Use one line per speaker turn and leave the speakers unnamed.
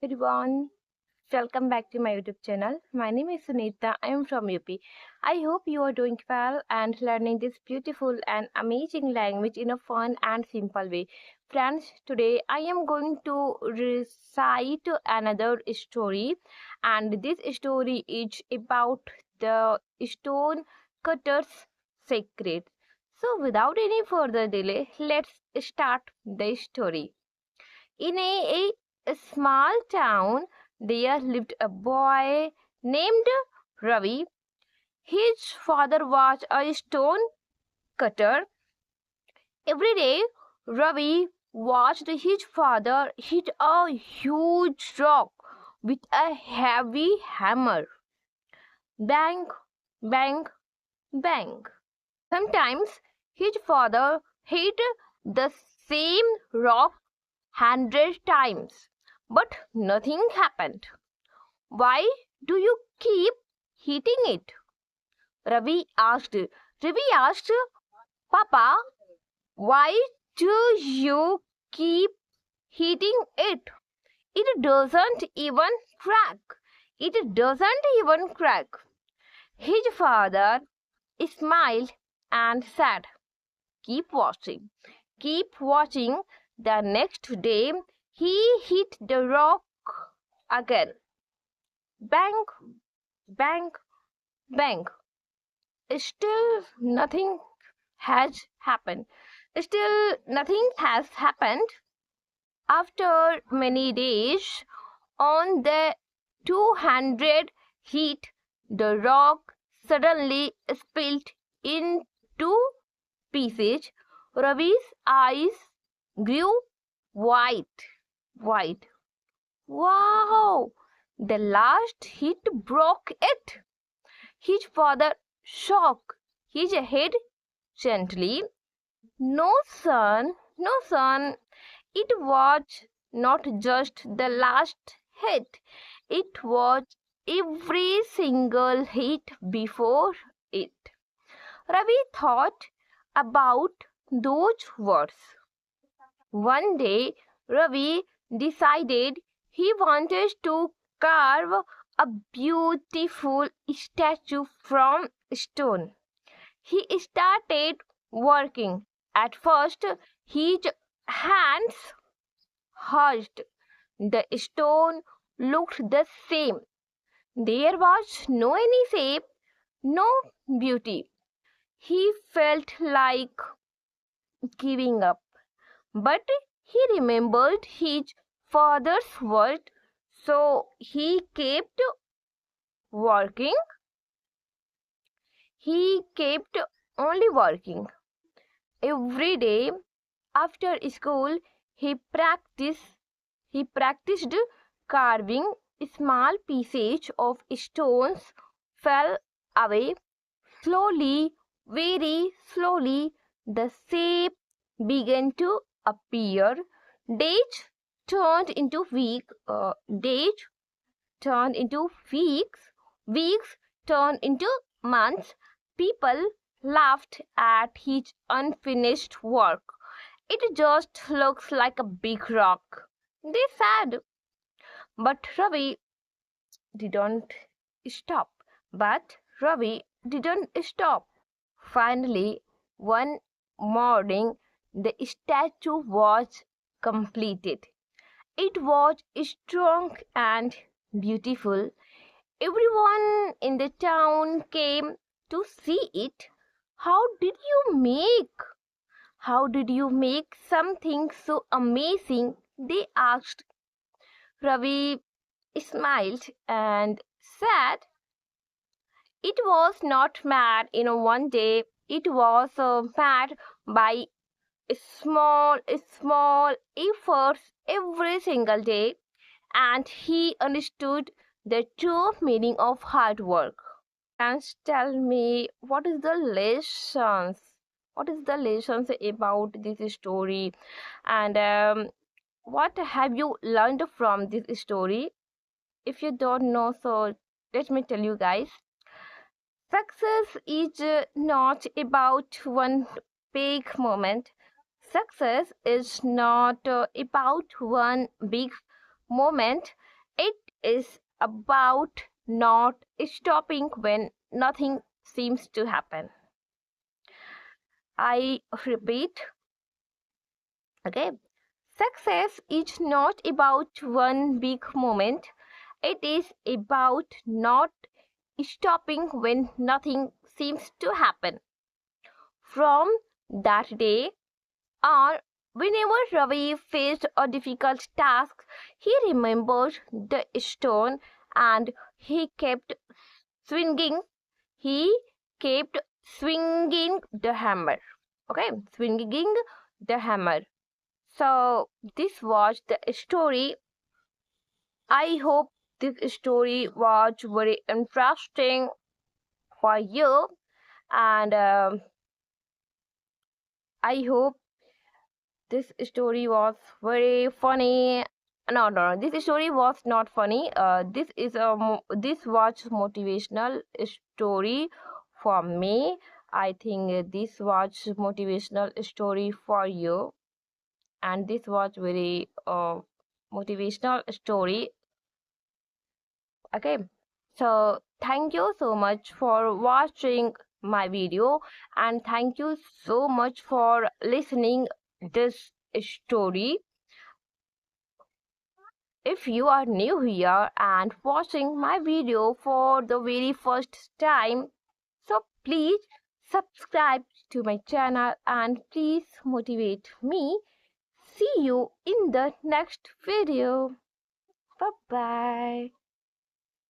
Everyone, welcome back to my YouTube channel. My name is Sunita. I am from UP. I hope you are doing well and learning this beautiful and amazing language in a fun and simple way. Friends, today I am going to recite another story, and this story is about the stone cutter's secret. So, without any further delay, let's start the story. In a small town, there lived a boy named Ravi. His father was a stone cutter. Every day, Ravi watched his father hit a huge rock with a heavy hammer. Bang, bang, bang. Sometimes his father hit the same rock 100 times, but nothing happened. Why do you keep hitting it? Ravi asked. Papa, why do you keep hitting it? It doesn't even crack. It doesn't even crack. His father smiled and said, keep watching. Keep watching. The next day, he hit the rock again. Bang, bang, bang. Still nothing has happened. Still nothing has happened. After many days, on the 200 heat, the rock suddenly split into pieces. Ravi's eyes grew white. White. Wow! The last hit broke it. His father shook his head gently. No, son, no, son. It was not just the last hit, it was every single hit before it. Ravi thought about those words. One day, Ravi decided he wanted to carve a beautiful statue from stone. He started working. At first, his hands hushed. The stone looked the same. There was no any shape, no beauty. He felt like giving up. But he remembered his father's word, so he kept working. He kept only working. Every day after school, he practiced he practiced carving. Small pieces of stones fell away slowly, very slowly. The shape began to appear. Days turned into days turned into weeks turned into months. People laughed at his unfinished work. It just looks like a big rock, they said. But Ravi didn't stop. But Ravi didn't stop. Finally, one morning, the statue was completed. It was strong and beautiful. Everyone in the town came to see it. How did you make? How did you make something so amazing? They asked. Ravi smiled and said, it was not made in one day. It was made by small efforts every single day, and he understood the true meaning of hard work. And tell me, what is the lessons about this story, and what have you learned from this story? If you don't know, so let me tell you guys. Success is not about one big moment. Success is not about one big moment. It is about not stopping when nothing seems to happen. I repeat, okay? Success is not about one big moment. It is about not stopping when nothing seems to happen. From that day on, whenever Ravi faced a difficult task, he remembered the stone and he kept swinging. He kept swinging the hammer. Okay, swinging the hammer. So, this was the story. I hope this story was very interesting for you, and I hope this story was very funny. No, this story was not funny. This was motivational story for me. I think this was motivational story for you, and this was very motivational story. Okay, so thank you so much for watching my video, and thank you so much for listening this story. If you are new here and watching my video for the very first time, so please subscribe to my channel and please motivate me. See you in the next video. Bye bye.